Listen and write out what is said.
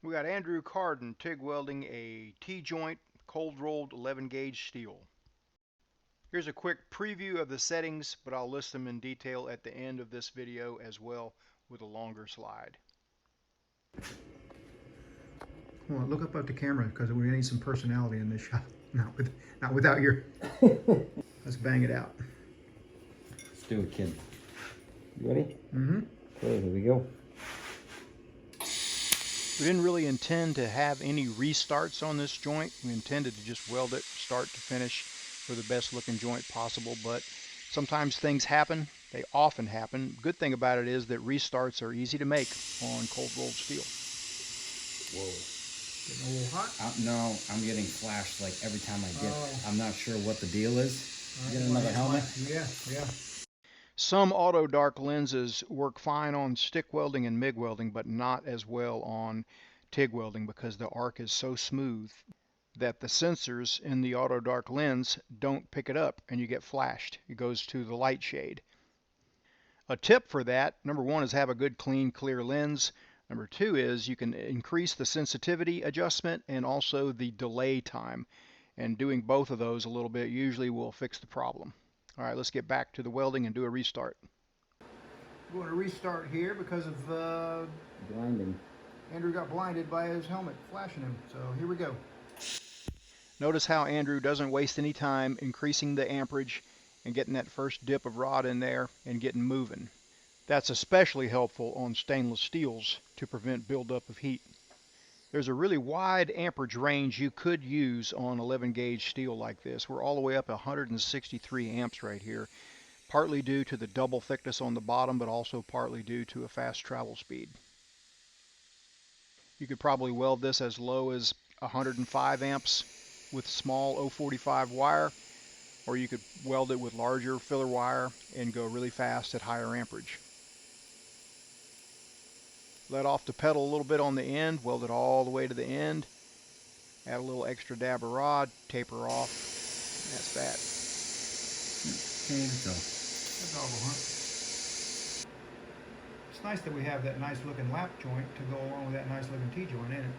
We got Andrew Cardin TIG welding a T-joint cold rolled 11 gauge steel. Here's a quick preview of the settings, but I'll list them in detail at the end of this video as well with a longer slide. Come on, look up at the camera because we need some personality in this shot. Not without your. Let's bang it out. Let's do it, kid. You ready? Mm-hmm. Okay, here we go. We didn't really intend to have any restarts on this joint. We intended to just weld it start to finish for the best looking joint possible, but sometimes things happen. They often happen. Good thing about it is that restarts are easy to make on cold rolled steel. Whoa. Getting a little hot? No, I'm getting flashed like every time I dip. Oh. I'm not sure what the deal is. You get another helmet? Yeah. Some auto dark lenses work fine on stick welding and MIG welding, but not as well on TIG welding because the arc is so smooth that the sensors in the auto dark lens don't pick it up and you get flashed. It goes to the light shade. A tip for that, number one, is have a good clean clear lens. Number two is you can increase the sensitivity adjustment and also the delay time. And doing both of those a little bit usually will fix the problem. All right, let's get back to the welding and do a restart. We're going to restart here because of Blinding. Andrew got blinded by his helmet flashing him. So here we go. Notice how Andrew doesn't waste any time increasing the amperage and getting that first dip of rod in there and getting moving. That's especially helpful on stainless steels to prevent buildup of heat. There's a really wide amperage range you could use on 11 gauge steel like this. We're all the way up to 163 amps right here, partly due to the double thickness on the bottom, but also partly due to a fast travel speed. You could probably weld this as low as 105 amps with small 045 wire, or you could weld it with larger filler wire and go really fast at higher amperage. Let off the pedal a little bit on the end, weld it all the way to the end, add a little extra dab of rod, taper off, and that's that. Okay, so. That's all, huh? It's nice that we have that nice looking lap joint to go along with that nice looking T-joint, ain't it?